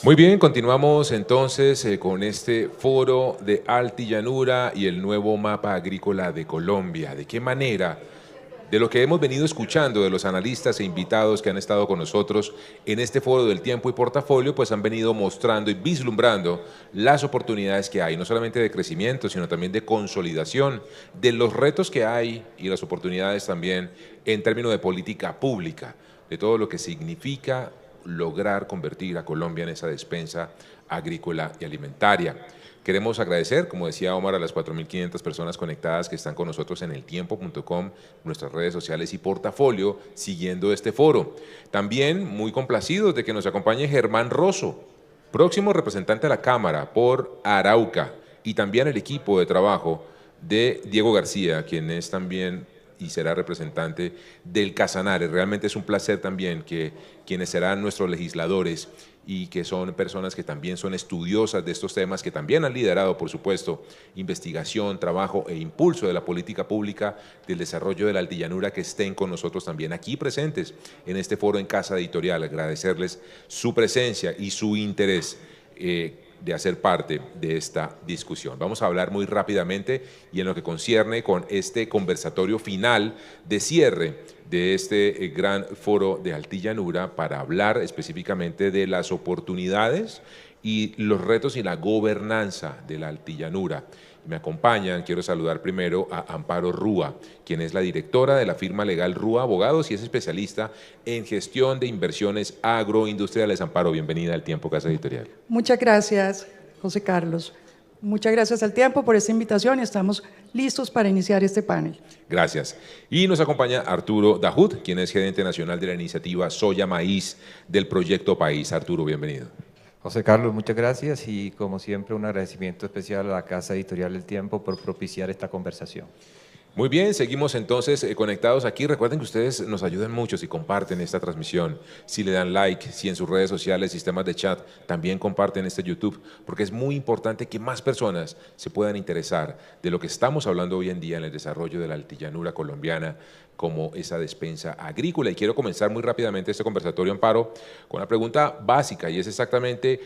Muy bien, continuamos entonces con este foro de Altillanura y el nuevo mapa agrícola de Colombia. ¿De qué manera? De lo que hemos venido escuchando de los analistas e invitados que han estado con nosotros en este foro del tiempo y portafolio, pues han venido mostrando y vislumbrando las oportunidades que hay, no solamente de crecimiento, sino también de consolidación, de los retos que hay y las oportunidades también en términos de política pública, de todo lo que significa lograr convertir a Colombia en esa despensa agrícola y alimentaria. Queremos agradecer, como decía Omar, a las 4.500 personas conectadas que están con nosotros en eltiempo.com, nuestras redes sociales y portafolio, siguiendo este foro. También muy complacidos de que nos acompañe Germán Rosso, próximo representante a la Cámara por Arauca, y también el equipo de trabajo de Diego García, quien es también y será representante del Casanare. Realmente es un placer también que quienes serán nuestros legisladores y que son personas que también son estudiosas de estos temas, que también han liderado, por supuesto, investigación, trabajo e impulso de la política pública del desarrollo de la Altillanura, que estén con nosotros también aquí presentes en este foro en Casa Editorial. Agradecerles su presencia y su interés de hacer parte de esta discusión. Vamos a hablar muy rápidamente y en lo que concierne con este conversatorio final de cierre de este gran foro de Altillanura para hablar específicamente de las oportunidades y los retos y la gobernanza de la Altillanura. Me acompañan, quiero saludar primero a Amparo Rúa, quien es la directora de la firma legal Rúa Abogados y es especialista en gestión de inversiones agroindustriales. Amparo, bienvenida al Tiempo Casa Editorial. Muchas gracias, José Carlos. Muchas gracias al Tiempo por esta invitación y estamos listos para iniciar este panel. Gracias. Y nos acompaña Arturo Dahut, quien es gerente nacional de la iniciativa Soya Maíz del Proyecto País. Arturo, bienvenido. José Carlos, muchas gracias y como siempre un agradecimiento especial a la Casa Editorial del Tiempo por propiciar esta conversación. Muy bien, seguimos entonces conectados aquí. Recuerden que ustedes nos ayudan mucho si comparten esta transmisión, si le dan like, si en sus redes sociales, sistemas de chat, también comparten este YouTube, porque es muy importante que más personas se puedan interesar de lo que estamos hablando hoy en día en el desarrollo de la Altillanura colombiana como esa despensa agrícola. Y quiero comenzar muy rápidamente este conversatorio, Amparo, con una pregunta básica y es exactamente: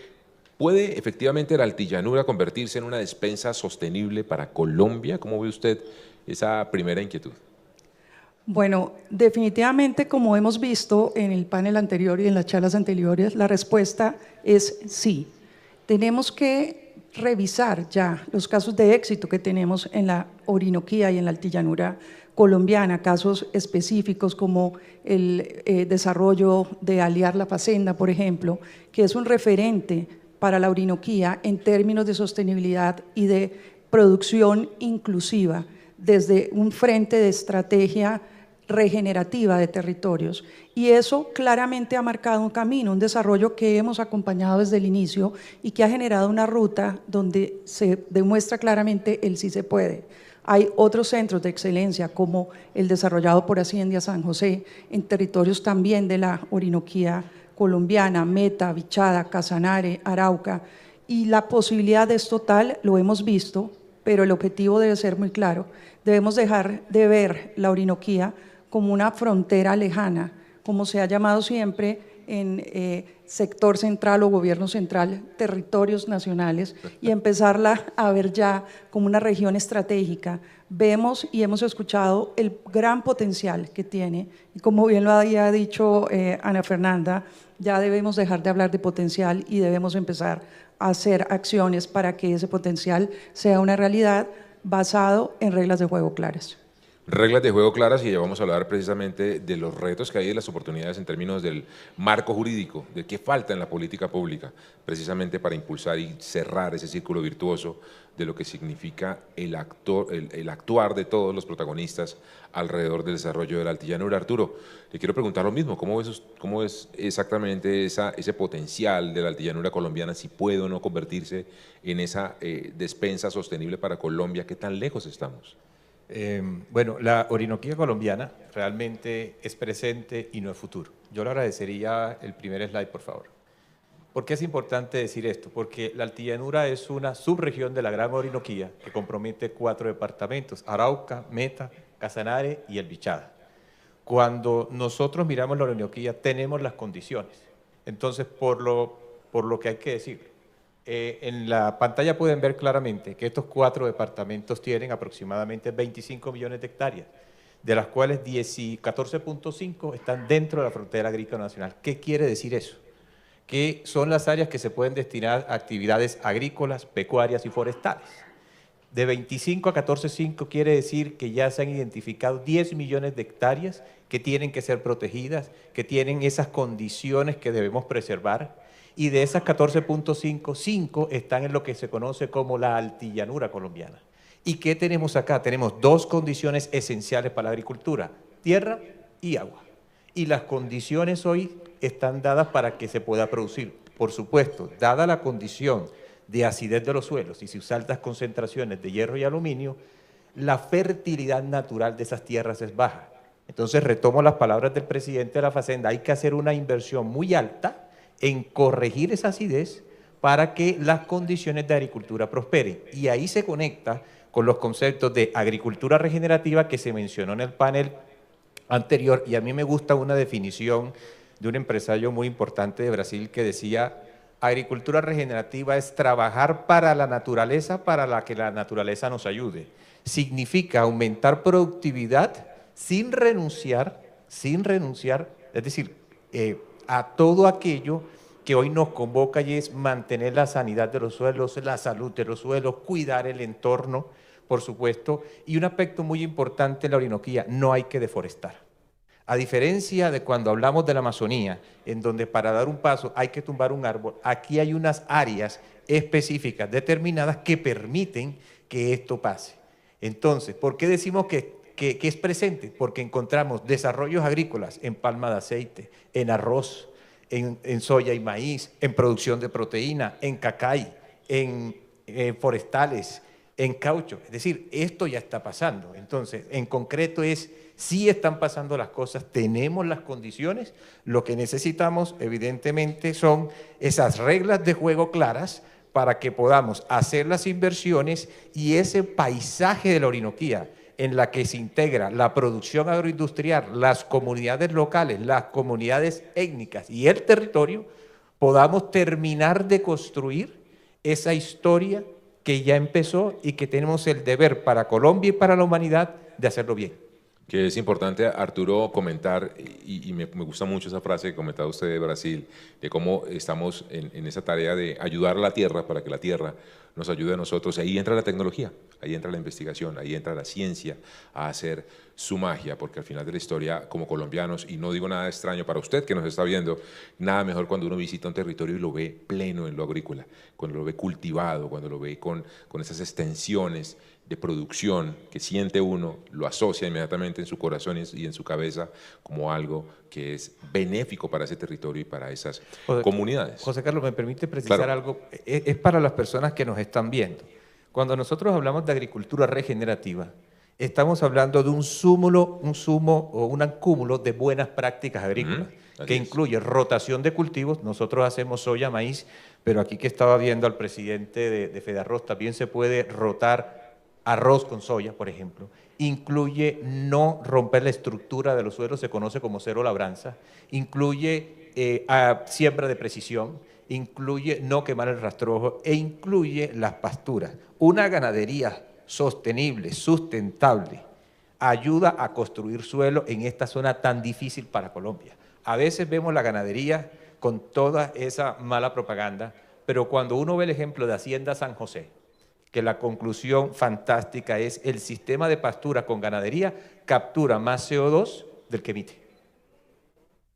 ¿puede efectivamente la Altillanura convertirse en una despensa sostenible para Colombia? ¿Cómo ve usted esa primera inquietud? Bueno, definitivamente, como hemos visto en el panel anterior y en las charlas anteriores, la respuesta es sí. Tenemos que revisar ya los casos de éxito que tenemos en la Orinoquía y en la Altillanura colombiana, casos específicos como el desarrollo de Aliar La Facenda, por ejemplo, que es un referente para la Orinoquía en términos de sostenibilidad y de producción inclusiva, desde un frente de estrategia regenerativa de territorios. Y eso claramente ha marcado un camino, un desarrollo que hemos acompañado desde el inicio y que ha generado una ruta donde se demuestra claramente el sí se puede. Hay otros centros de excelencia como el desarrollado por Hacienda San José en territorios también de la Orinoquía colombiana, Meta, Vichada, Casanare, Arauca, y la posibilidad es total, lo hemos visto, pero el objetivo debe ser muy claro. Debemos dejar de ver la Orinoquía como una frontera lejana, como se ha llamado siempre en sector central o gobierno central, territorios nacionales, y empezarla a ver ya como una región estratégica. Vemos y hemos escuchado el gran potencial que tiene, y como bien lo había dicho Ana Fernanda, ya debemos dejar de hablar de potencial y debemos empezar a hacer acciones para que ese potencial sea una realidad basado en reglas de juego claras. Reglas de juego claras, y ya vamos a hablar precisamente de los retos que hay y de las oportunidades en términos del marco jurídico, de qué falta en la política pública, precisamente para impulsar y cerrar ese círculo virtuoso de lo que significa el actuar de todos los protagonistas alrededor del desarrollo de la Altillanura. Arturo, le quiero preguntar lo mismo: ¿cómo es exactamente ese potencial de la Altillanura colombiana, si puede o no convertirse en esa despensa sostenible para Colombia? ¿Qué tan lejos estamos? Bueno, la Orinoquía colombiana realmente es presente y no es futuro. Yo le agradecería el primer slide, por favor. ¿Por qué es importante decir esto? Porque la Altillanura es una subregión de la Gran Orinoquía que compromete 4 departamentos: Arauca, Meta, Casanare y el Vichada. Cuando nosotros miramos la Orinoquía tenemos las condiciones. Entonces, por lo por lo que hay que decir. En la pantalla pueden ver claramente que estos 4 departamentos tienen aproximadamente 25 millones de hectáreas, de las cuales 14.5 están dentro de la frontera agrícola nacional. ¿Qué quiere decir eso? Que son las áreas que se pueden destinar a actividades agrícolas, pecuarias y forestales. De 25 a 14.5 quiere decir que ya se han identificado 10 millones de hectáreas que tienen que ser protegidas, que tienen esas condiciones que debemos preservar, y de esas 14.5, 5 están en lo que se conoce como la altillanura colombiana. ¿Y qué tenemos acá? Tenemos 2 condiciones esenciales para la agricultura: tierra y agua. Y las condiciones hoy están dadas para que se pueda producir. Por supuesto, dada la condición de acidez de los suelos y sus altas concentraciones de hierro y aluminio, la fertilidad natural de esas tierras es baja. Entonces, retomo las palabras del presidente de la Facenda: hay que hacer una inversión muy alta en corregir esa acidez para que las condiciones de agricultura prosperen. Y ahí se conecta con los conceptos de agricultura regenerativa que se mencionó en el panel anterior, y a mí me gusta una definición de un empresario muy importante de Brasil que decía: agricultura regenerativa es trabajar para la naturaleza, para la que la naturaleza nos ayude. Significa aumentar productividad sin renunciar, es decir, a todo aquello que hoy nos convoca, y es mantener la sanidad de los suelos, la salud de los suelos, cuidar el entorno, por supuesto, y un aspecto muy importante en la Orinoquía: no hay que deforestar. A diferencia de cuando hablamos de la Amazonía, en donde para dar un paso hay que tumbar un árbol, aquí hay unas áreas específicas, determinadas, que permiten que esto pase. Entonces, ¿por qué decimos que es presente? Porque encontramos desarrollos agrícolas en palma de aceite, en arroz, en soya y maíz, en producción de proteína, en cacay, en forestales, en caucho. Es decir, esto ya está pasando. Entonces, en concreto sí están pasando las cosas, tenemos las condiciones. Lo que necesitamos, evidentemente, son esas reglas de juego claras para que podamos hacer las inversiones, y ese paisaje de la Orinoquía, en la que se integra la producción agroindustrial, las comunidades locales, las comunidades étnicas y el territorio, podamos terminar de construir esa historia que ya empezó y que tenemos el deber para Colombia y para la humanidad de hacerlo bien. Que es importante, Arturo, comentar, y me gusta mucho esa frase que comentaba usted de Brasil, de cómo estamos en esa tarea de ayudar a la tierra para que la tierra nos ayude a nosotros. Ahí entra la tecnología, ahí entra la investigación, ahí entra la ciencia a hacer su magia, porque al final de la historia, como colombianos, y no digo nada extraño para usted que nos está viendo, nada mejor cuando uno visita un territorio y lo ve pleno en lo agrícola, cuando lo ve cultivado, cuando lo ve con esas extensiones de producción que siente uno, lo asocia inmediatamente en su corazón y en su cabeza como algo que es benéfico para ese territorio y para esas comunidades. José Carlos, ¿me permite precisar Claro. algo? Es para las personas que nos están viendo. Cuando nosotros hablamos de agricultura regenerativa, estamos hablando de un sumo o un acúmulo de buenas prácticas agrícolas, que incluye rotación de cultivos. Nosotros hacemos soya, maíz, pero aquí que estaba viendo al presidente de Fedarroz, también se puede rotar arroz con soya, por ejemplo. Incluye no romper la estructura de los suelos, se conoce como cero labranza. Incluye siembra de precisión, incluye no quemar el rastrojo, e incluye las pasturas. Una ganadería sostenible, sustentable, ayuda a construir suelo en esta zona tan difícil para Colombia. A veces vemos la ganadería con toda esa mala propaganda, pero cuando uno ve el ejemplo de Hacienda San José, que la conclusión fantástica es: el sistema de pastura con ganadería captura más CO2 del que emite.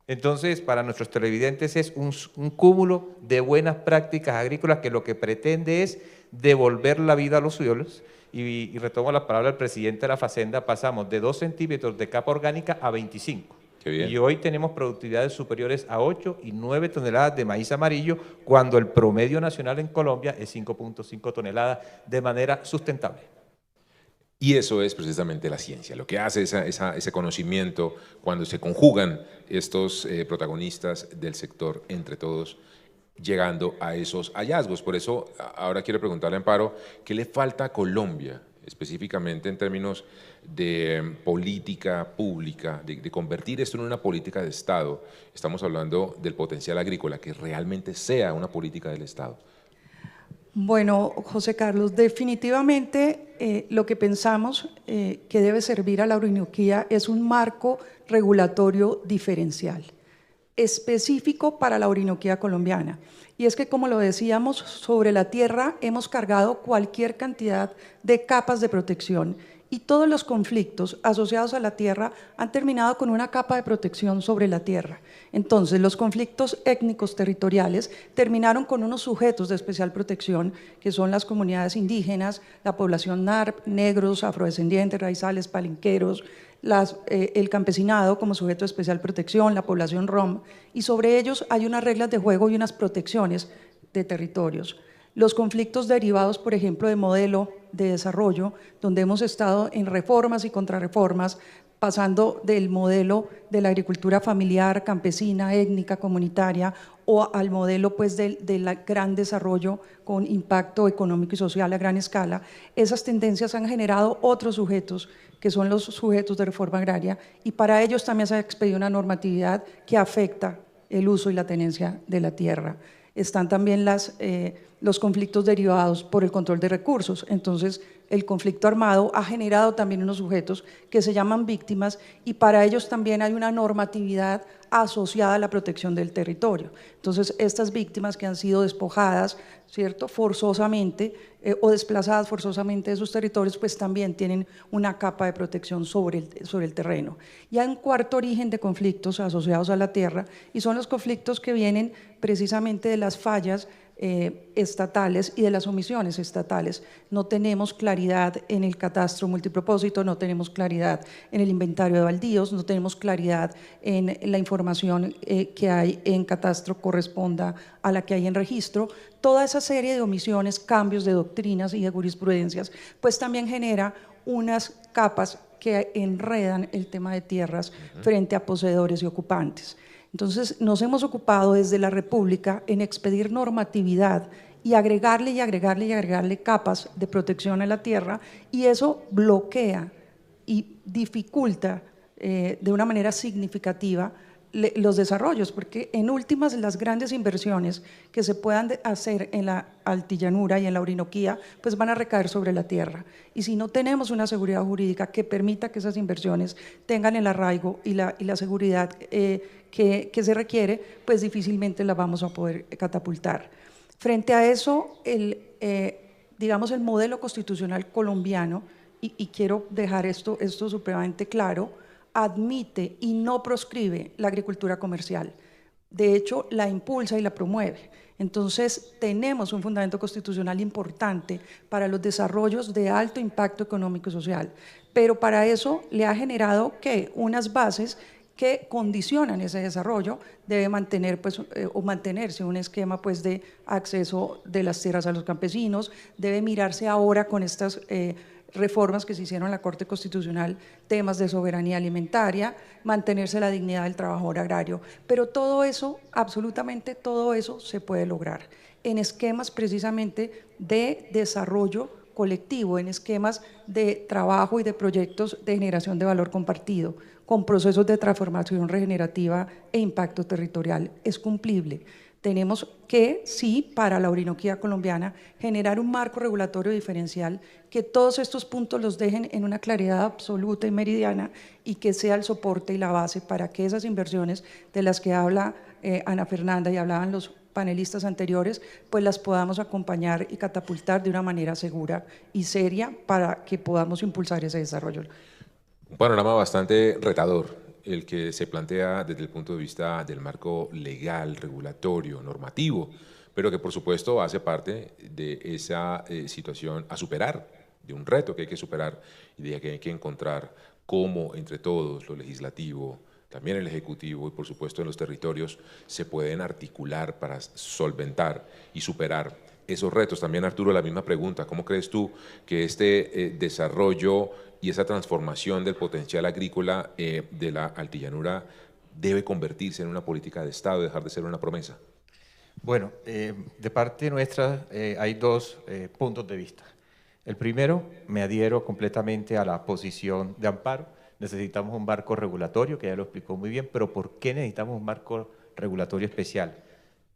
Entonces, para nuestros televidentes es un cúmulo de buenas prácticas agrícolas que lo que pretende es devolver la vida a los suelos. Y retomo la palabra del presidente de la Facenda: pasamos de 2 centímetros de capa orgánica a 25. Qué bien. Y hoy tenemos productividades superiores a 8 y 9 toneladas de maíz amarillo, cuando el promedio nacional en Colombia es 5.5 toneladas, de manera sustentable. Y eso es precisamente la ciencia, lo que hace ese conocimiento cuando se conjugan estos protagonistas del sector entre todos, llegando a esos hallazgos. Por eso ahora quiero preguntarle a Amparo, ¿qué le falta a Colombia específicamente en términos de política pública, de convertir esto en una política de Estado. Estamos hablando del potencial agrícola, que realmente sea una política del Estado. Bueno, José Carlos, definitivamente lo que pensamos que debe servir a la Orinoquía es un marco regulatorio diferencial, específico para la Orinoquía colombiana. Y es que, como lo decíamos, sobre la tierra hemos cargado cualquier cantidad de capas de protección y todos los conflictos asociados a la tierra han terminado con una capa de protección sobre la tierra. Entonces, los conflictos étnicos territoriales terminaron con unos sujetos de especial protección, que son las comunidades indígenas, la población NARP, negros, afrodescendientes, raizales, palenqueros, el campesinado como sujeto de especial protección, la población rom, y sobre ellos hay unas reglas de juego y unas protecciones de territorios. Los conflictos derivados, por ejemplo, de modelo de desarrollo, donde hemos estado en reformas y contrarreformas, pasando del modelo de la agricultura familiar, campesina, étnica, comunitaria, o al modelo pues, del gran desarrollo con impacto económico y social a gran escala. Esas tendencias han generado otros sujetos, que son los sujetos de reforma agraria, y para ellos también se ha expedido una normatividad que afecta el uso y la tenencia de la tierra. Están también los conflictos derivados por el control de recursos. Entonces, el conflicto armado ha generado también unos sujetos que se llaman víctimas y para ellos también hay una normatividad asociada a la protección del territorio. Entonces, estas víctimas que han sido despojadas, ¿cierto?, forzosamente o desplazadas forzosamente de sus territorios, pues también tienen una capa de protección sobre el terreno. Y hay un cuarto origen de conflictos asociados a la tierra y son los conflictos que vienen precisamente de las fallas estatales y de las omisiones estatales. No tenemos claridad en el catastro multipropósito, no tenemos claridad en el inventario de baldíos, no tenemos claridad en la información que hay en catastro corresponda a la que hay en registro. Toda esa serie de omisiones, cambios de doctrinas y de jurisprudencias, pues también genera unas capas que enredan el tema de tierras frente a poseedores y ocupantes. Entonces, nos hemos ocupado desde la República en expedir normatividad y agregarle capas de protección a la tierra, y eso bloquea y dificulta de una manera significativa los desarrollos, porque en últimas las grandes inversiones que se puedan hacer en la altillanura y en la Orinoquía, pues van a recaer sobre la tierra. Y si no tenemos una seguridad jurídica que permita que esas inversiones tengan el arraigo y la seguridad que se requiere, pues difícilmente la vamos a poder catapultar. Frente a eso, digamos, el modelo constitucional colombiano, y quiero dejar esto supremamente claro, admite y no proscribe la agricultura comercial. De hecho, la impulsa y la promueve. Entonces, tenemos un fundamento constitucional importante para los desarrollos de alto impacto económico y social, pero para eso le ha generado ¿qué? Unas bases que condicionan ese desarrollo. Debe mantener o mantenerse un esquema pues, de acceso de las tierras a los campesinos, debe mirarse ahora con estas reformas que se hicieron en la Corte Constitucional, temas de soberanía alimentaria, mantenerse la dignidad del trabajador agrario, pero todo eso, absolutamente todo eso se puede lograr en esquemas precisamente de desarrollo colectivo, en esquemas de trabajo y de proyectos de generación de valor compartido, con procesos de transformación regenerativa e impacto territorial. Es cumplible. Tenemos que, sí, para la Orinoquía colombiana, generar un marco regulatorio diferencial que todos estos puntos los dejen en una claridad absoluta y meridiana y que sea el soporte y la base para que esas inversiones de las que habla Ana Fernanda y hablaban los panelistas anteriores, pues las podamos acompañar y catapultar de una manera segura y seria para que podamos impulsar ese desarrollo. Un panorama bastante retador, el que se plantea desde el punto de vista del marco legal, regulatorio, normativo, pero que por supuesto hace parte de esa situación a superar, de un reto que hay que superar y de que hay que encontrar cómo entre todos, lo legislativo, también el ejecutivo y por supuesto en los territorios, se pueden articular para solventar y superar esos retos. También, Arturo, la misma pregunta: ¿cómo crees tú que este desarrollo y esa transformación del potencial agrícola de la altillanura debe convertirse en una política de Estado y dejar de ser una promesa? Bueno, de parte nuestra hay dos puntos de vista. El primero, me adhiero completamente a la posición de Amparo. Necesitamos un marco regulatorio, que ya lo explicó muy bien, pero ¿por qué necesitamos un marco regulatorio especial?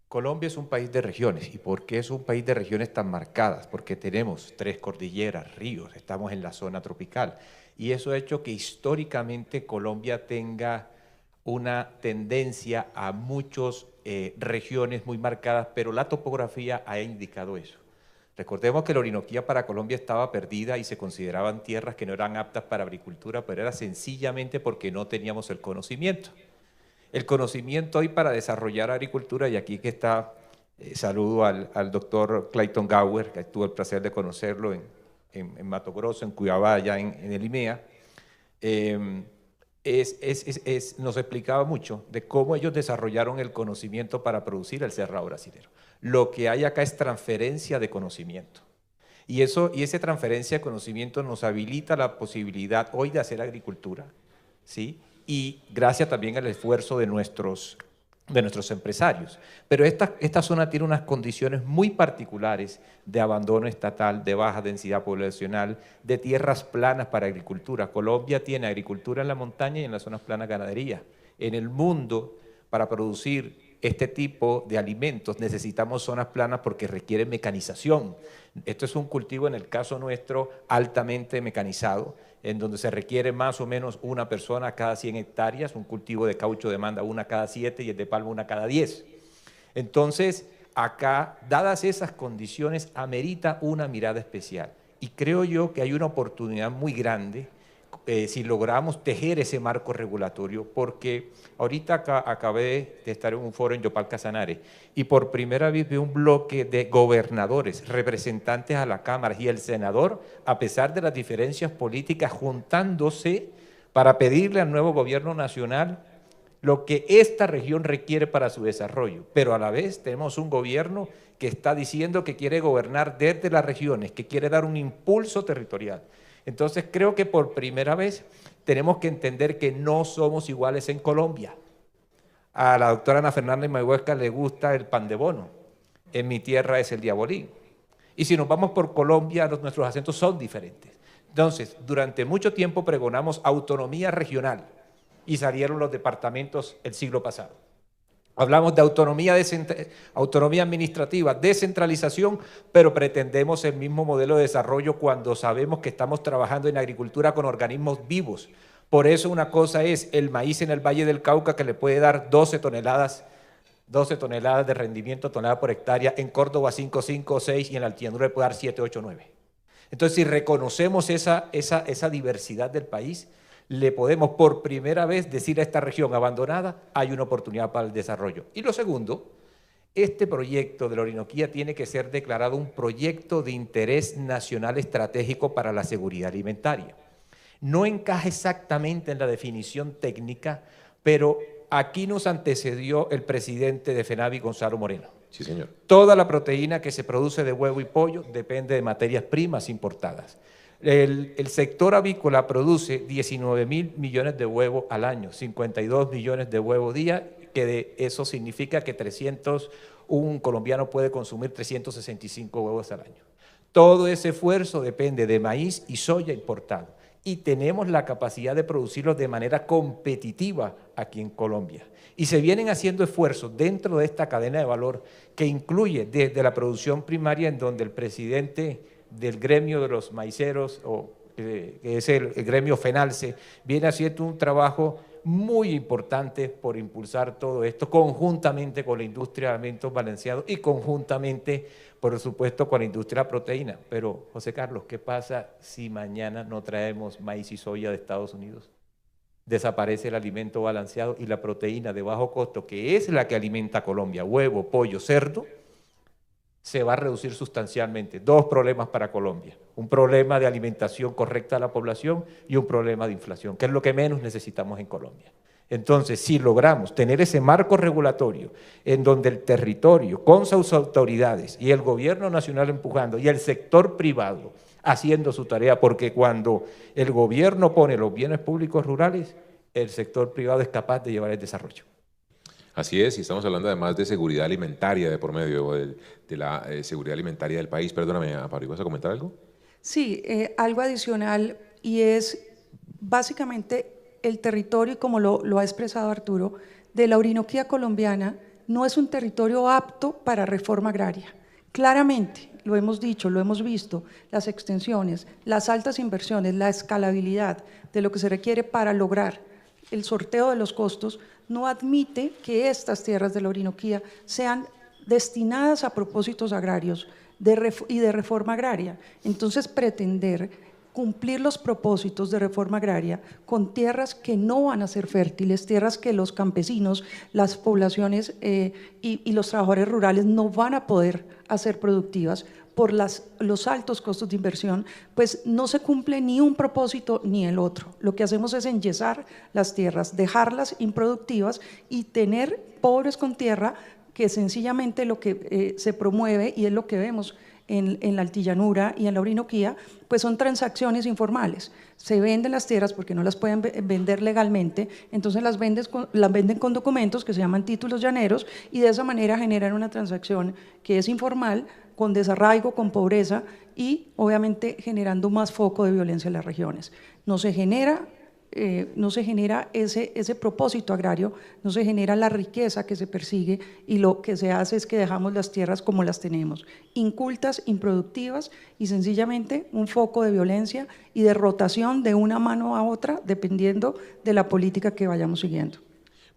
Colombia es un país de regiones. ¿Y por qué es un país de regiones tan marcadas? Porque tenemos 3 cordilleras, ríos, estamos en la zona tropical. Y eso ha hecho que históricamente Colombia tenga una tendencia a muchas regiones muy marcadas, pero la topografía ha indicado eso. Recordemos que la Orinoquía para Colombia estaba perdida y se consideraban tierras que no eran aptas para agricultura, pero era sencillamente porque no teníamos el conocimiento. El conocimiento hoy para desarrollar agricultura, y aquí que está, saludo al doctor Clayton Gower, que tuve el placer de conocerlo en Mato Grosso, en Cuiabá, allá en el IMEA, nos explicaba mucho de cómo ellos desarrollaron el conocimiento para producir el cerrado brasilero. Lo que hay acá es transferencia de conocimiento. Y esa transferencia de conocimiento nos habilita la posibilidad hoy de hacer agricultura, ¿sí? Y gracias también al esfuerzo de nuestros empresarios. Pero esta zona tiene unas condiciones muy particulares de abandono estatal, de baja densidad poblacional, de tierras planas para agricultura. Colombia tiene agricultura en la montaña y en las zonas planas ganadería. En el mundo, para producir este tipo de alimentos necesitamos zonas planas porque requieren mecanización. Esto es un cultivo, en el caso nuestro, altamente mecanizado, en donde se requiere más o menos una persona cada 100 hectáreas, un cultivo de caucho demanda una cada 7 y el de palma una cada 10. Entonces, acá, dadas esas condiciones, amerita una mirada especial. Y creo yo que hay una oportunidad muy grande si logramos tejer ese marco regulatorio, porque ahorita acabé de estar en un foro en Yopal Casanare y por primera vez vi un bloque de gobernadores, representantes a la Cámara y el senador, a pesar de las diferencias políticas, juntándose para pedirle al nuevo gobierno nacional lo que esta región requiere para su desarrollo, pero a la vez tenemos un gobierno que está diciendo que quiere gobernar desde las regiones, que quiere dar un impulso territorial. Entonces creo que por primera vez tenemos que entender que no somos iguales en Colombia. A la doctora Ana Fernández Mayhuesca le gusta el pan de bono, en mi tierra es el diabolín. Y si nos vamos por Colombia, nuestros acentos son diferentes. Entonces, durante mucho tiempo pregonamos autonomía regional y salieron los departamentos el siglo pasado. Hablamos de autonomía administrativa, descentralización, pero pretendemos el mismo modelo de desarrollo cuando sabemos que estamos trabajando en agricultura con organismos vivos. Por eso una cosa es el maíz en el Valle del Cauca, que le puede dar 12 toneladas de rendimiento, tonelada por hectárea, en Córdoba 5, 5, 6 y en la Altianura le puede dar 7, 8, 9. Entonces, si reconocemos esa diversidad del país, le podemos por primera vez decir a esta región abandonada, hay una oportunidad para el desarrollo. Y lo segundo, este proyecto de la Orinoquía tiene que ser declarado un proyecto de interés nacional estratégico para la seguridad alimentaria. No encaja exactamente en la definición técnica, pero aquí nos antecedió el presidente de FENAVI, Gonzalo Moreno. Sí, señor. Toda la proteína que se produce de huevo y pollo depende de materias primas importadas. El sector avícola produce 19.000 millones de huevos al año, 52 millones de huevos día, que eso significa que un colombiano puede consumir 365 huevos al año. Todo ese esfuerzo depende de maíz y soya importado y tenemos la capacidad de producirlos de manera competitiva aquí en Colombia. Y se vienen haciendo esfuerzos dentro de esta cadena de valor que incluye desde la producción primaria, en donde el presidente del gremio de los maiceros, que es el gremio FENALCE, viene haciendo un trabajo muy importante por impulsar todo esto, conjuntamente con la industria de alimentos balanceados y conjuntamente, por supuesto, con la industria de la proteína. Pero, José Carlos, ¿qué pasa si mañana no traemos maíz y soya de Estados Unidos? Desaparece el alimento balanceado y la proteína de bajo costo, que es la que alimenta a Colombia, huevo, pollo, cerdo, se va a reducir sustancialmente. 2 problemas para Colombia: un problema de alimentación correcta a la población y un problema de inflación, que es lo que menos necesitamos en Colombia. Entonces, si logramos tener ese marco regulatorio en donde el territorio, con sus autoridades y el gobierno nacional empujando y el sector privado haciendo su tarea, porque cuando el gobierno pone los bienes públicos rurales, el sector privado es capaz de llevar el desarrollo. Así es, y estamos hablando además de seguridad alimentaria de por medio de la seguridad alimentaria del país. Perdóname, Amparo, ¿ibas a comentar algo? Sí, algo adicional y es básicamente el territorio, y como lo ha expresado Arturo, de la Orinoquía colombiana no es un territorio apto para reforma agraria. Claramente, lo hemos dicho, lo hemos visto, las extensiones, las altas inversiones, la escalabilidad de lo que se requiere para lograr el sorteo de los costos no admite que estas tierras de la Orinoquía sean destinadas a propósitos agrarios y de reforma agraria. Entonces, pretender cumplir los propósitos de reforma agraria con tierras que no van a ser fértiles, tierras que los campesinos, las poblaciones y los trabajadores rurales no van a poder hacer productivas por los altos costos de inversión, pues no se cumple ni un propósito ni el otro. Lo que hacemos es enyesar las tierras, dejarlas improductivas y tener pobres con tierra, que sencillamente lo que se promueve, y es lo que vemos en la Altillanura y en la Orinoquía, pues son transacciones informales. Se venden las tierras porque no las pueden vender legalmente, entonces las venden con documentos que se llaman títulos llaneros, y de esa manera generan una transacción que es informal, con desarraigo, con pobreza y obviamente generando más foco de violencia en las regiones. No se genera ese propósito agrario, no se genera la riqueza que se persigue, y lo que se hace es que dejamos las tierras como las tenemos, incultas, improductivas, y sencillamente un foco de violencia y de rotación de una mano a otra dependiendo de la política que vayamos siguiendo.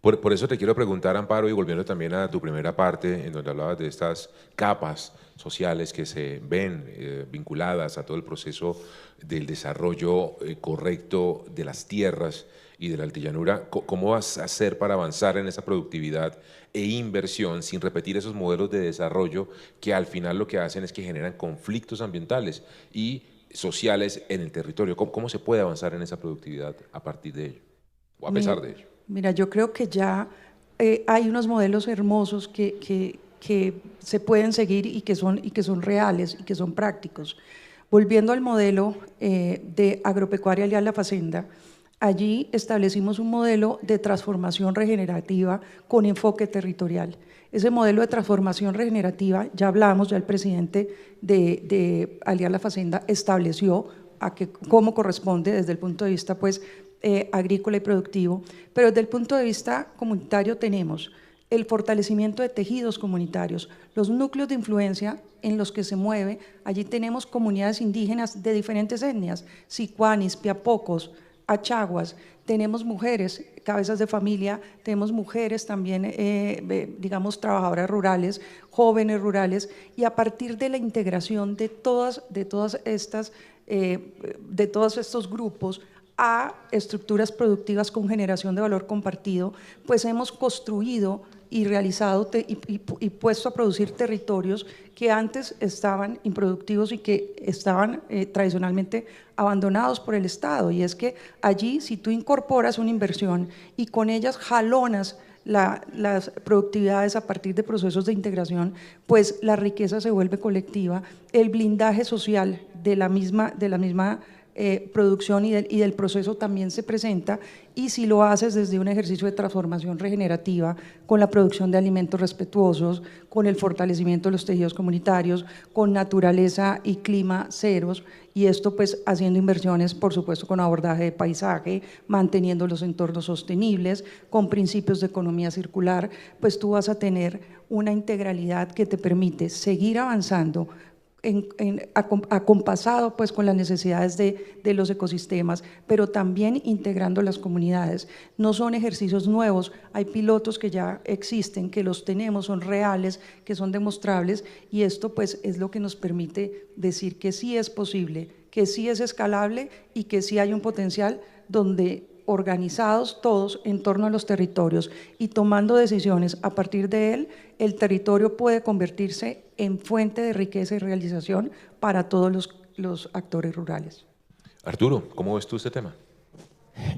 Por eso te quiero preguntar, Amparo, y volviendo también a tu primera parte, en donde hablabas de estas capas sociales que se ven vinculadas a todo el proceso del desarrollo correcto de las tierras y de la altillanura. ¿Cómo vas a hacer para avanzar en esa productividad e inversión sin repetir esos modelos de desarrollo que al final lo que hacen es que generan conflictos ambientales y sociales en el territorio? ¿Cómo se puede avanzar en esa productividad a partir de ello o a pesar de ello? Mira, yo creo que ya hay unos modelos hermosos que se pueden seguir y que son reales y que son prácticos. Volviendo al modelo de Agropecuaria Alianza La Facenda, allí establecimos un modelo de transformación regenerativa con enfoque territorial. Ese modelo de transformación regenerativa, ya hablamos, ya el presidente de Alianza La Facenda estableció cómo corresponde desde el punto de vista pues, agrícola y productivo, pero desde el punto de vista comunitario tenemos el fortalecimiento de tejidos comunitarios, los núcleos de influencia en los que se mueve. Allí tenemos comunidades indígenas de diferentes etnias, sicuanis, piapocos, achaguas, tenemos mujeres, cabezas de familia, tenemos mujeres también, digamos, trabajadoras rurales, jóvenes rurales, y a partir de la integración de todos estos grupos a estructuras productivas con generación de valor compartido, pues hemos construido y realizado y puesto a producir territorios que antes estaban improductivos y que estaban tradicionalmente abandonados por el Estado. Y es que allí, si tú incorporas una inversión y con ellas jalonas las productividades a partir de procesos de integración, pues la riqueza se vuelve colectiva, el blindaje social de la misma producción y del proceso también se presenta, y si lo haces desde un ejercicio de transformación regenerativa, con la producción de alimentos respetuosos, con el fortalecimiento de los tejidos comunitarios, con naturaleza y clima ceros, y esto pues haciendo inversiones, por supuesto, con abordaje de paisaje, manteniendo los entornos sostenibles, con principios de economía circular, pues tú vas a tener una integralidad que te permite seguir avanzando acompasado pues con las necesidades de los ecosistemas, pero también integrando las comunidades. No son ejercicios nuevos, hay pilotos que ya existen, que los tenemos, son reales, que son demostrables, y esto pues es lo que nos permite decir que sí es posible, que sí es escalable y que sí hay un potencial donde, organizados todos en torno a los territorios y tomando decisiones a partir de él, el territorio puede convertirse en fuente de riqueza y realización para todos los actores rurales. Arturo, ¿cómo ves tú este tema?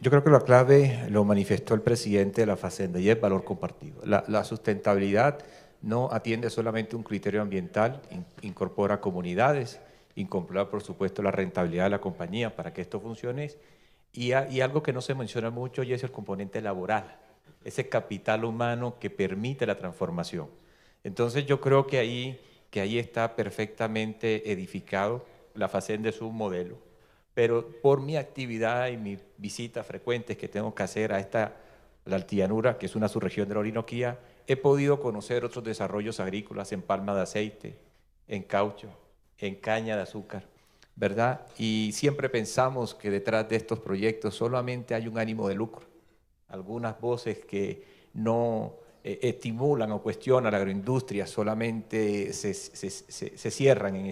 Yo creo que la clave lo manifestó el presidente de la Facenda, y es valor compartido. La sustentabilidad no atiende solamente un criterio ambiental, incorpora comunidades, incorpora por supuesto la rentabilidad de la compañía para que esto funcione. Y algo que no se menciona mucho, y es el componente laboral, ese capital humano que permite la transformación. Entonces yo creo que ahí está perfectamente edificado la facenda es un modelo, pero por mi actividad y mis visitas frecuentes que tengo que hacer a la Altillanura, que es una subregión de la Orinoquía, he podido conocer otros desarrollos agrícolas en palma de aceite, en caucho, en caña de azúcar, ¿verdad? Y siempre pensamos que detrás de estos proyectos solamente hay un ánimo de lucro. Algunas voces que no estimulan o cuestionan la agroindustria solamente se cierran en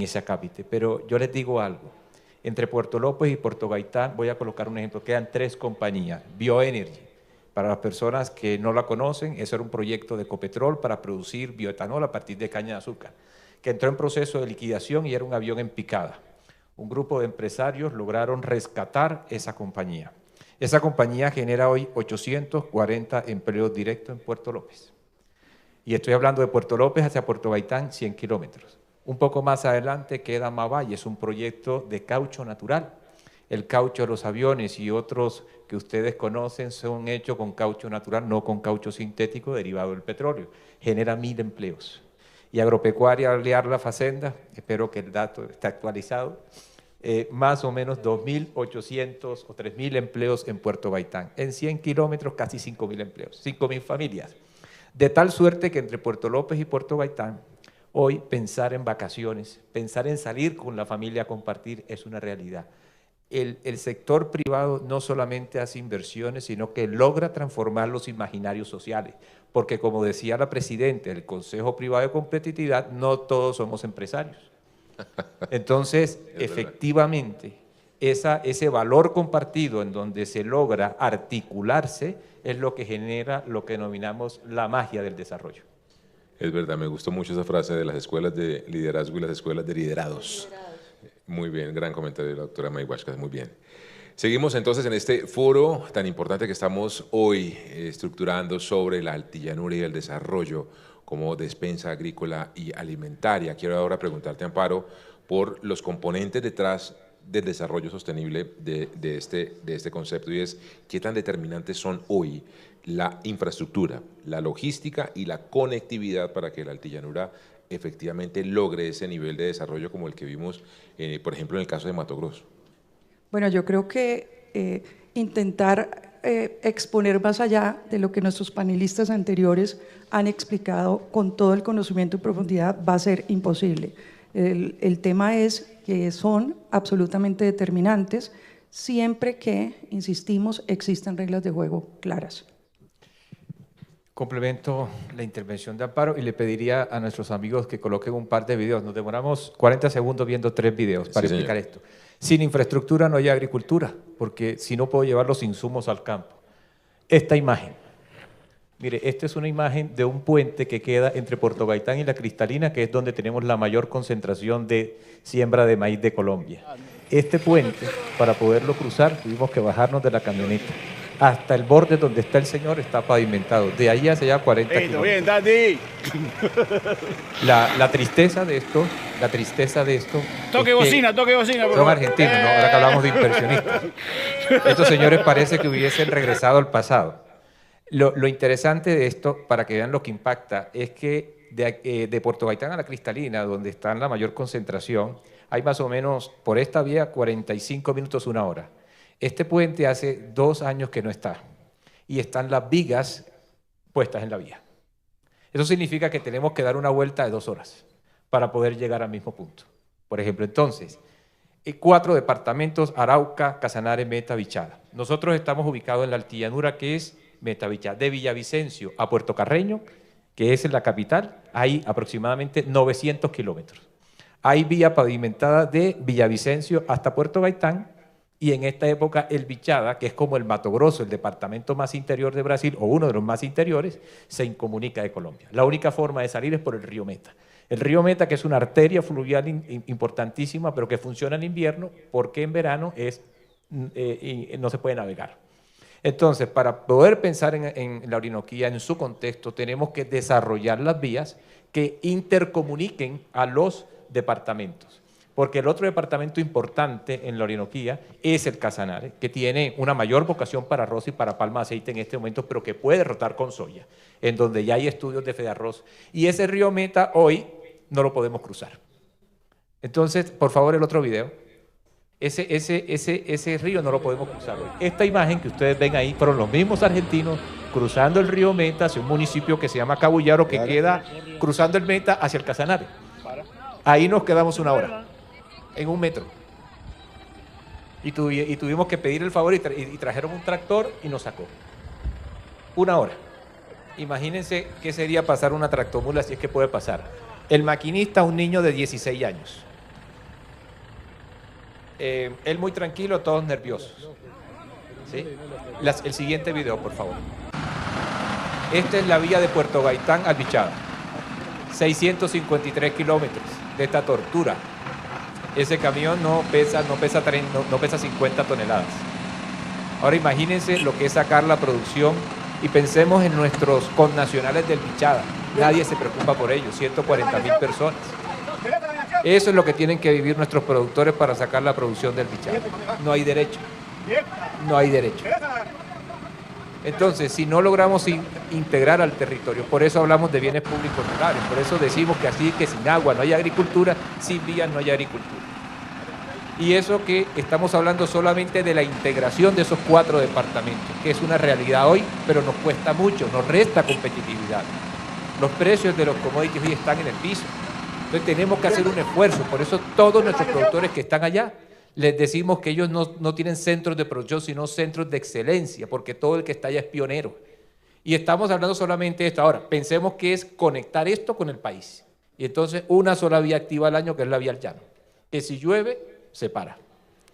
ese acápite. Pero yo les digo algo, entre Puerto López y Puerto Gaitán, voy a colocar un ejemplo, quedan 3 compañías, Bioenergy. Para las personas que no la conocen, eso era un proyecto de Ecopetrol para producir bioetanol a partir de caña de azúcar, que entró en proceso de liquidación y era un avión en picada. Un grupo de empresarios lograron rescatar esa compañía. Esa compañía genera hoy 840 empleos directos en Puerto López. Y estoy hablando de Puerto López hacia Puerto Gaitán, 100 kilómetros. Un poco más adelante queda Mavalle, es un proyecto de caucho natural. El caucho de los aviones y otros que ustedes conocen son hechos con caucho natural, no con caucho sintético derivado del petróleo. Genera 1000 empleos. Y Agropecuaria Balear La Facenda, espero que el dato esté actualizado, más o menos 2.800 o 3.000 empleos en Puerto Gaitán. En 100 kilómetros casi 5.000 empleos, 5.000 familias. De tal suerte que entre Puerto López y Puerto Gaitán, hoy pensar en vacaciones, pensar en salir con la familia a compartir es una realidad. El sector privado no solamente hace inversiones, sino que logra transformar los imaginarios sociales, porque como decía la presidenta del Consejo Privado de Competitividad, no todos somos empresarios. Entonces, efectivamente, ese valor compartido en donde se logra articularse es lo que genera lo que denominamos la magia del desarrollo. Es verdad, me gustó mucho esa frase de las escuelas de liderazgo y las escuelas de liderados. Muy bien, gran comentario de la doctora May Huascas, muy bien. Seguimos entonces en este foro tan importante que estamos hoy estructurando sobre la altillanura y el desarrollo como despensa agrícola y alimentaria. Quiero ahora preguntarte, Amparo, por los componentes detrás del desarrollo sostenible de este concepto, y es qué tan determinantes son hoy la infraestructura, la logística y la conectividad para que la altillanura efectivamente logre ese nivel de desarrollo como el que vimos, por ejemplo, en el caso de Mato Grosso. Bueno, yo creo que intentar exponer más allá de lo que nuestros panelistas anteriores han explicado con todo el conocimiento y profundidad va a ser imposible. El tema es que son absolutamente determinantes siempre que, insistimos, existan reglas de juego claras. Complemento la intervención de Amparo y le pediría a nuestros amigos que coloquen un par de videos. Nos demoramos 40 segundos viendo 3 videos para explicar esto. Sin infraestructura no hay agricultura, porque si no puedo llevar los insumos al campo. Esta imagen, mire, esta es una imagen de un puente que queda entre Puerto Gaitán y La Cristalina, que es donde tenemos la mayor concentración de siembra de maíz de Colombia. Este puente, para poderlo cruzar, tuvimos que bajarnos de la camioneta. Hasta el borde donde está el señor está pavimentado. De ahí hacia allá 40 kilómetros. Bien, Daddy. La tristeza de esto, Toque bocina, por favor. Son argentinos, ¿no? Ahora que hablamos de inversionistas. Estos señores parece que hubiesen regresado al pasado. Lo interesante de esto, para que vean lo que impacta, es que de Puerto Gaitán a La Cristalina, donde está la mayor concentración, hay más o menos por esta vía 45 minutos, 1 hora. Este puente hace 2 años que no está y están las vigas puestas en la vía. Eso significa que tenemos que dar una vuelta de 2 horas para poder llegar al mismo punto. Por ejemplo, entonces, 4 departamentos, Arauca, Casanare, Meta, Vichada. Nosotros estamos ubicados en la altillanura, que es Meta, Vichada. De Villavicencio a Puerto Carreño, que es en la capital, hay aproximadamente 900 kilómetros. Hay vía pavimentada de Villavicencio hasta Puerto Gaitán, y en esta época el Vichada, que es como el Mato Grosso, el departamento más interior de Brasil, o uno de los más interiores, se incomunica de Colombia. La única forma de salir es por el río Meta. El río Meta, que es una arteria fluvial importantísima, pero que funciona en invierno, porque en verano no se puede navegar. Entonces, para poder pensar en la Orinoquía, en su contexto, tenemos que desarrollar las vías que intercomuniquen a los departamentos. Porque el otro departamento importante en la Orinoquía es el Casanare, que tiene una mayor vocación para arroz y para palma de aceite en este momento, pero que puede rotar con soya, en donde ya hay estudios de Fedarroz. Y ese río Meta hoy no lo podemos cruzar. Entonces, por favor, el otro video. Ese río no lo podemos cruzar hoy. Esta imagen que ustedes ven ahí fueron los mismos argentinos cruzando el río Meta hacia un municipio que se llama Cabullaro, que queda cruzando el Meta hacia el Casanare. Ahí nos quedamos 1 hora, en 1 metro. Y tuvimos que pedir el favor y trajeron un tractor y nos sacó. 1 hora. Imagínense qué sería pasar una tractomula, si es que puede pasar. El maquinista, un niño de 16 años. Él muy tranquilo, todos nerviosos. ¿Sí? El siguiente video, por favor. Esta es la vía de Puerto Gaitán al Bichada. 653 kilómetros de esta tortura. Ese camión no pesa 50 toneladas. Ahora imagínense lo que es sacar la producción y pensemos en nuestros connacionales del Bichada. Nadie se preocupa por ellos, 140.000 personas. Eso es lo que tienen que vivir nuestros productores para sacar la producción del Bichada. No hay derecho. No hay derecho. Entonces, si no logramos integrar al territorio, por eso hablamos de bienes públicos rurales, por eso decimos que así que sin agua no hay agricultura, sin vías no hay agricultura. Y eso que estamos hablando solamente de la integración de esos 4 departamentos, que es una realidad hoy, pero nos cuesta mucho, nos resta competitividad. Los precios de los commodities hoy están en el piso. Entonces tenemos que hacer un esfuerzo, por eso todos nuestros productores que están allá, les decimos que ellos no tienen centros de producción, sino centros de excelencia, porque todo el que está allá es pionero. Y estamos hablando solamente de esto. Ahora, pensemos que es conectar esto con el país. Y entonces una sola vía activa al año, que es la vía al llano. Que si llueve, se para.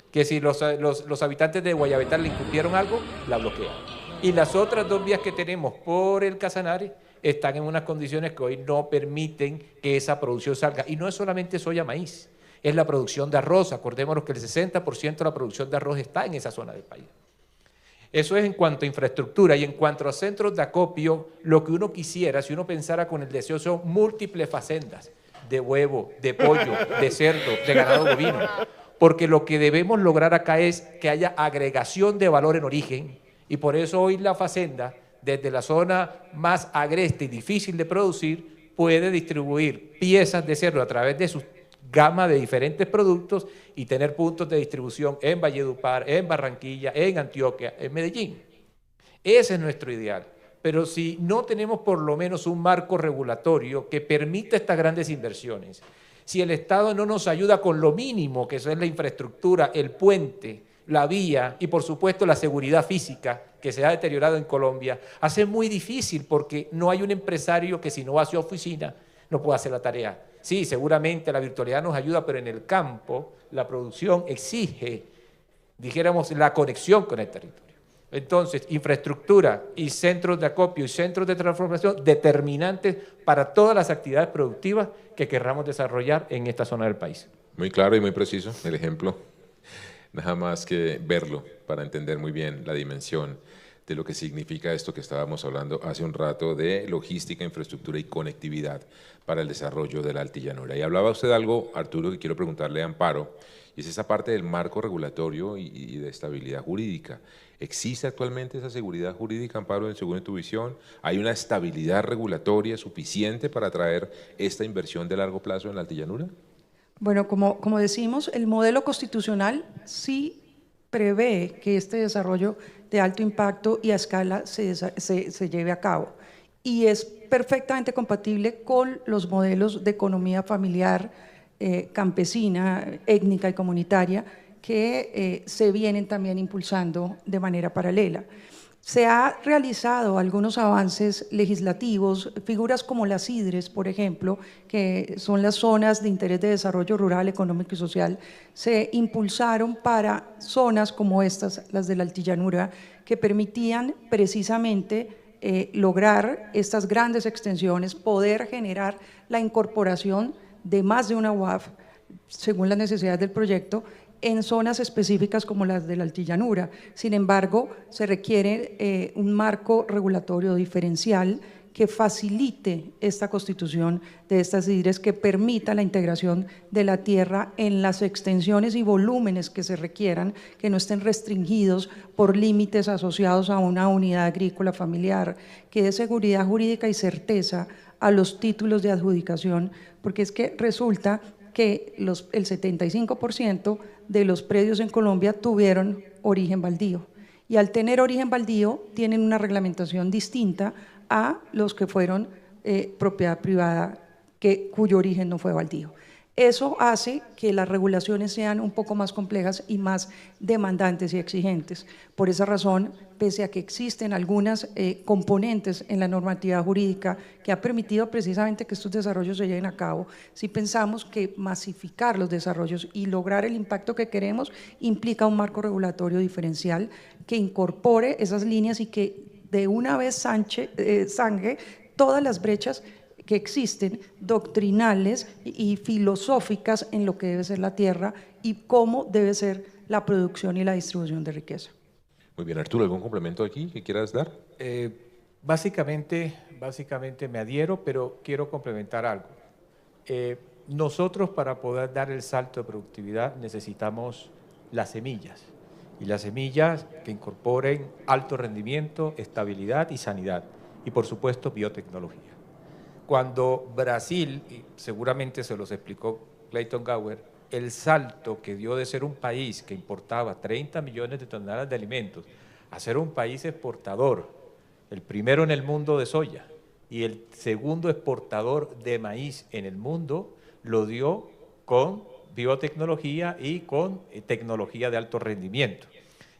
Que si los habitantes de Guayabetán le incumplieron algo, la bloquean. Y las otras 2 vías que tenemos por el Casanare están en unas condiciones que hoy no permiten que esa producción salga. Y no es solamente soya, maíz, es la producción de arroz. Acordémonos que el 60% de la producción de arroz está en esa zona del país. Eso es en cuanto a infraestructura. Y en cuanto a centros de acopio, lo que uno quisiera, si uno pensara con el deseo, son múltiples facendas de huevo, de pollo, de cerdo, de ganado bovino. Porque lo que debemos lograr acá es que haya agregación de valor en origen. Y por eso hoy la facenda, desde la zona más agreste y difícil de producir, puede distribuir piezas de cerdo a través de su gama de diferentes productos y tener puntos de distribución en Valledupar, en Barranquilla, en Antioquia, en Medellín. Ese es nuestro ideal. Pero si no tenemos por lo menos un marco regulatorio que permita estas grandes inversiones, si el Estado no nos ayuda con lo mínimo, que eso es la infraestructura, el puente, la vía y por supuesto la seguridad física que se ha deteriorado en Colombia, hace muy difícil porque no hay un empresario que si no va a su oficina no pueda hacer la tarea. Sí, seguramente la virtualidad nos ayuda, pero en el campo la producción exige, dijéramos, la conexión con el territorio. Entonces, infraestructura y centros de acopio y centros de transformación determinantes para todas las actividades productivas que querramos desarrollar en esta zona del país. Muy claro y muy preciso el ejemplo. Nada más que verlo para entender muy bien la dimensión de lo que significa esto que estábamos hablando hace un rato de logística, infraestructura y conectividad para el desarrollo de la altillanura. Y hablaba usted de algo, Arturo, que quiero preguntarle a Amparo, y es esa parte del marco regulatorio y de estabilidad jurídica. ¿Existe actualmente esa seguridad jurídica, Amparo, según tu visión? ¿Hay una estabilidad regulatoria suficiente para atraer esta inversión de largo plazo en la altillanura? Bueno, como decimos, el modelo constitucional sí prevé que este desarrollo de alto impacto y a escala se lleve a cabo y es perfectamente compatible con los modelos de economía familiar, campesina, étnica y comunitaria que se vienen también impulsando de manera paralela. Se han realizado algunos avances legislativos, figuras como las IDRES, por ejemplo, que son las zonas de interés de desarrollo rural, económico y social, se impulsaron para zonas como estas, las de la altillanura, que permitían precisamente lograr estas grandes extensiones, poder generar la incorporación de más de una UAF, según las necesidades del proyecto, en zonas específicas como las de la altillanura. Sin embargo, se requiere un marco regulatorio diferencial que facilite esta constitución de estas IDRES, que permita la integración de la tierra en las extensiones y volúmenes que se requieran, que no estén restringidos por límites asociados a una unidad agrícola familiar, que dé seguridad jurídica y certeza a los títulos de adjudicación, porque es que resulta que el 75% de los predios en Colombia tuvieron origen baldío. Y al tener origen baldío, tienen una reglamentación distinta a los que fueron propiedad privada, cuyo origen no fue baldío. Eso hace que las regulaciones sean un poco más complejas y más demandantes y exigentes. Por esa razón, pese a que existen algunas componentes en la normativa jurídica que ha permitido precisamente que estos desarrollos se lleven a cabo, sí pensamos que masificar los desarrollos y lograr el impacto que queremos implica un marco regulatorio diferencial que incorpore esas líneas y que de una vez zangue todas las brechas que existen doctrinales y filosóficas en lo que debe ser la tierra y cómo debe ser la producción y la distribución de riqueza. Muy bien, Arturo, ¿algún complemento aquí que quieras dar? Básicamente me adhiero, pero quiero complementar algo. Nosotros para poder dar el salto de productividad necesitamos las semillas, y las semillas que incorporen alto rendimiento, estabilidad y sanidad, y por supuesto biotecnología. Cuando Brasil, y seguramente se los explicó Clayton Gower, el salto que dio de ser un país que importaba 30 millones de toneladas de alimentos a ser un país exportador, el primero en el mundo de soya y el segundo exportador de maíz en el mundo, lo dio con biotecnología y con tecnología de alto rendimiento.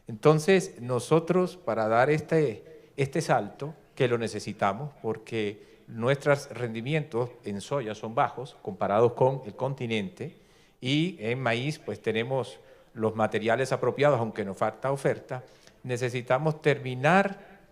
Entonces, nosotros para dar este salto, que lo necesitamos porque nuestros rendimientos en soya son bajos comparados con el continente, y en maíz pues tenemos los materiales apropiados, aunque nos falta oferta. Necesitamos terminar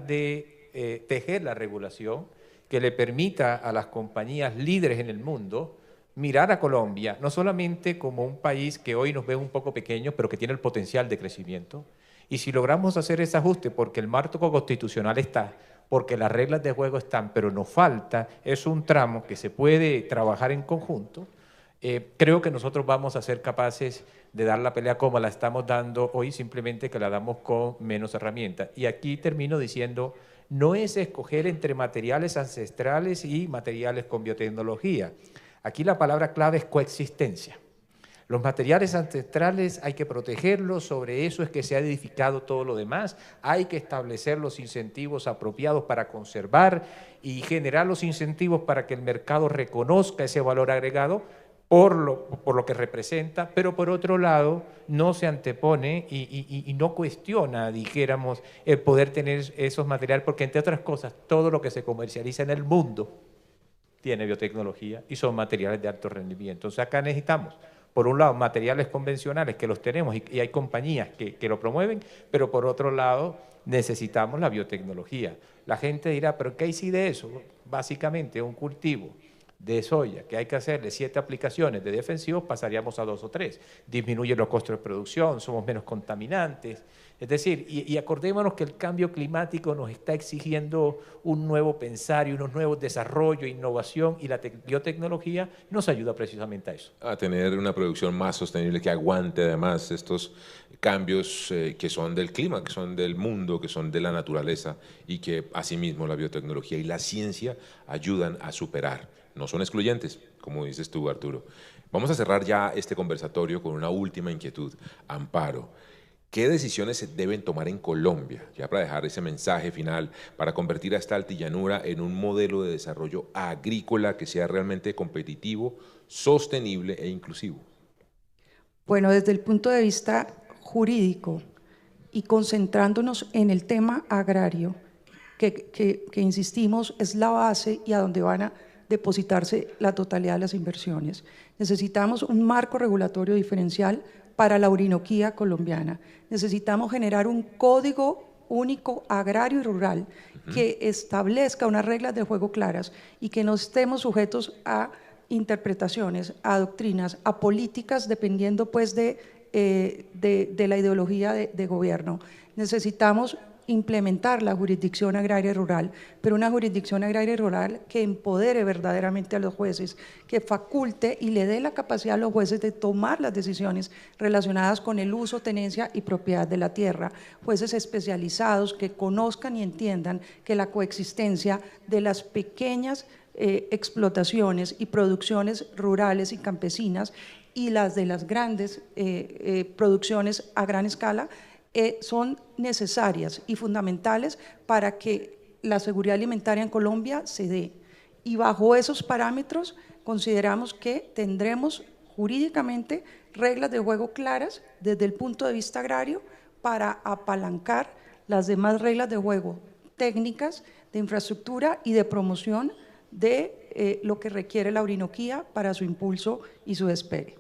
de tejer la regulación que le permita a las compañías líderes en el mundo mirar a Colombia no solamente como un país que hoy nos ve un poco pequeño, pero que tiene el potencial de crecimiento. Y si logramos hacer ese ajuste, porque el marco constitucional está, porque las reglas de juego están, pero nos falta, es un tramo que se puede trabajar en conjunto, creo que nosotros vamos a ser capaces de dar la pelea como la estamos dando hoy, simplemente que la damos con menos herramientas. Y aquí termino diciendo, no es escoger entre materiales ancestrales y materiales con biotecnología. Aquí la palabra clave es coexistencia. Los materiales ancestrales hay que protegerlos, sobre eso es que se ha edificado todo lo demás, hay que establecer los incentivos apropiados para conservar y generar los incentivos para que el mercado reconozca ese valor agregado por lo que representa, pero por otro lado no se antepone y no cuestiona, dijéramos, el poder tener esos materiales, porque entre otras cosas, todo lo que se comercializa en el mundo tiene biotecnología y son materiales de alto rendimiento. Entonces acá necesitamos, por un lado, materiales convencionales que los tenemos y hay compañías que lo promueven, pero por otro lado necesitamos la biotecnología. La gente dirá, ¿pero qué hay si de eso? Básicamente un cultivo de soya que hay que hacerle 7 aplicaciones de defensivos, pasaríamos a 2 o 3. Disminuye los costos de producción, somos menos contaminantes. Es decir, y acordémonos que el cambio climático nos está exigiendo un nuevo pensar y unos nuevos desarrollos, innovación, y la biotecnología nos ayuda precisamente a eso. A tener una producción más sostenible que aguante además estos cambios que son del clima, que son del mundo, que son de la naturaleza y que asimismo la biotecnología y la ciencia ayudan a superar. No son excluyentes, como dices tú, Arturo. Vamos a cerrar ya este conversatorio con una última inquietud. Amparo, ¿qué decisiones se deben tomar en Colombia, ya para dejar ese mensaje final, para convertir a esta altillanura en un modelo de desarrollo agrícola que sea realmente competitivo, sostenible e inclusivo? Bueno, desde el punto de vista jurídico y concentrándonos en el tema agrario, que insistimos es la base y a donde van a depositarse la totalidad de las inversiones. Necesitamos un marco regulatorio diferencial para la Orinoquía colombiana. Necesitamos generar un código único agrario y rural que establezca unas reglas de juego claras y que no estemos sujetos a interpretaciones, a doctrinas, a políticas, dependiendo pues de la ideología de gobierno. Necesitamos implementar la jurisdicción agraria y rural, pero una jurisdicción agraria y rural que empodere verdaderamente a los jueces, que faculte y le dé la capacidad a los jueces de tomar las decisiones relacionadas con el uso, tenencia y propiedad de la tierra, jueces especializados que conozcan y entiendan que la coexistencia de las pequeñas explotaciones y producciones rurales y campesinas y las de las grandes producciones a gran escala son necesarias y fundamentales para que la seguridad alimentaria en Colombia se dé. Y bajo esos parámetros consideramos que tendremos jurídicamente reglas de juego claras desde el punto de vista agrario para apalancar las demás reglas de juego técnicas, de infraestructura y de promoción de lo que requiere la Orinoquía para su impulso y su despegue.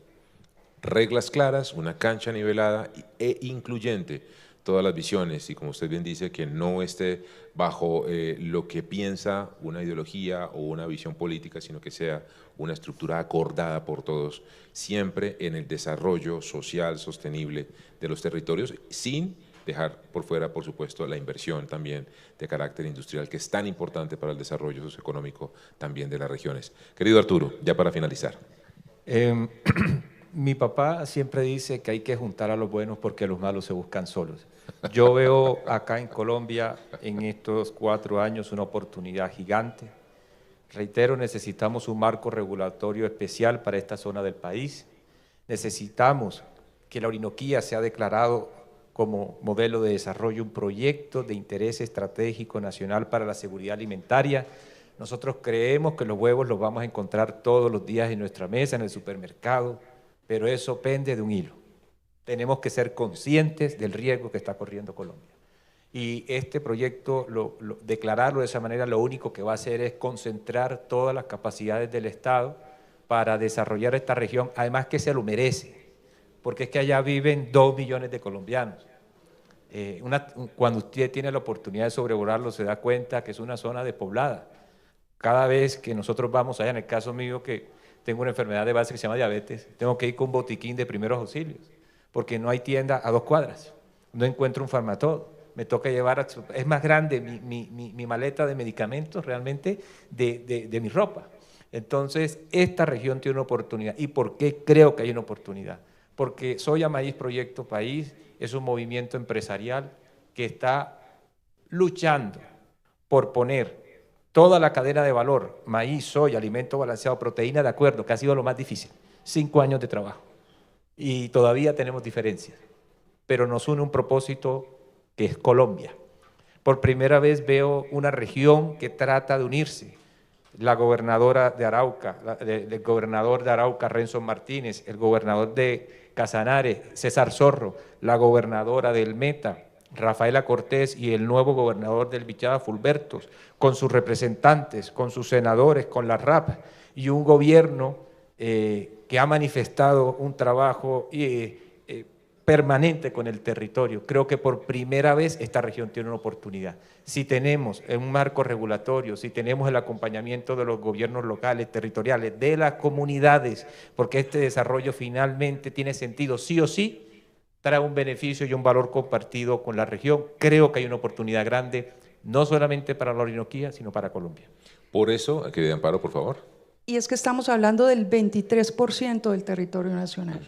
Reglas claras, una cancha nivelada e incluyente, todas las visiones, y como usted bien dice, que no esté bajo lo que piensa una ideología o una visión política, sino que sea una estructura acordada por todos, siempre en el desarrollo social sostenible de los territorios, sin dejar por fuera, por supuesto, la inversión también de carácter industrial, que es tan importante para el desarrollo socioeconómico también de las regiones. Querido Arturo, ya para finalizar. Mi papá siempre dice que hay que juntar a los buenos porque los malos se buscan solos. Yo veo acá en Colombia, en estos 4 años, una oportunidad gigante. Reitero, necesitamos un marco regulatorio especial para esta zona del país. Necesitamos que la Orinoquía sea declarado como modelo de desarrollo, un proyecto de interés estratégico nacional para la seguridad alimentaria. Nosotros creemos que los huevos los vamos a encontrar todos los días en nuestra mesa, en el supermercado, pero eso pende de un hilo. Tenemos que ser conscientes del riesgo que está corriendo Colombia. Y este proyecto, declararlo de esa manera, lo único que va a hacer es concentrar todas las capacidades del Estado para desarrollar esta región, además que se lo merece, porque es que allá viven 2 millones de colombianos. Cuando usted tiene la oportunidad de sobrevolarlo, se da cuenta que es una zona despoblada. Cada vez que nosotros vamos allá, en el caso mío, que tengo una enfermedad de base que se llama diabetes, tengo que ir con un botiquín de primeros auxilios, porque no hay tienda a 2 cuadras, no encuentro un farmatodo, me toca llevar, es más grande mi maleta de medicamentos realmente de mi ropa. Entonces, esta región tiene una oportunidad. ¿Y por qué creo que hay una oportunidad? Porque Soya Maíz Proyecto País es un movimiento empresarial que está luchando por poner toda la cadena de valor, maíz, soya, alimento balanceado, proteína, de acuerdo, que ha sido lo más difícil, 5 años de trabajo. Y todavía tenemos diferencias, pero nos une un propósito que es Colombia. Por primera vez veo una región que trata de unirse. La gobernadora de Arauca, el gobernador de Arauca, Renzo Martínez, el gobernador de Casanare, César Zorro, la gobernadora del Meta, Rafaela Cortés, y el nuevo gobernador del Bichada, Fulbertos, con sus representantes, con sus senadores, con la RAP, y un gobierno que ha manifestado un trabajo permanente con el territorio. Creo que por primera vez esta región tiene una oportunidad. Si tenemos un marco regulatorio, si tenemos el acompañamiento de los gobiernos locales, territoriales, de las comunidades, porque este desarrollo finalmente tiene sentido sí o sí, trae un beneficio y un valor compartido con la región. Creo que hay una oportunidad grande, no solamente para la Orinoquía, sino para Colombia. Por eso, querido Amparo, por favor. Y es que estamos hablando del 23% del territorio nacional.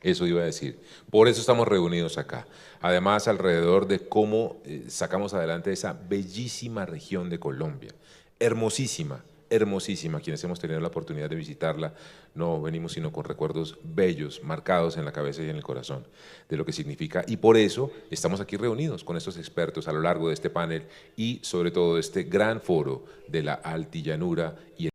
Eso iba a decir. Por eso estamos reunidos acá. Además, alrededor de cómo sacamos adelante esa bellísima región de Colombia. Hermosísima, hermosísima. Quienes hemos tenido la oportunidad de visitarla, no venimos sino con recuerdos bellos, marcados en la cabeza y en el corazón de lo que significa. Y por eso estamos aquí reunidos con estos expertos a lo largo de este panel y sobre todo de este gran foro de la Altillanura y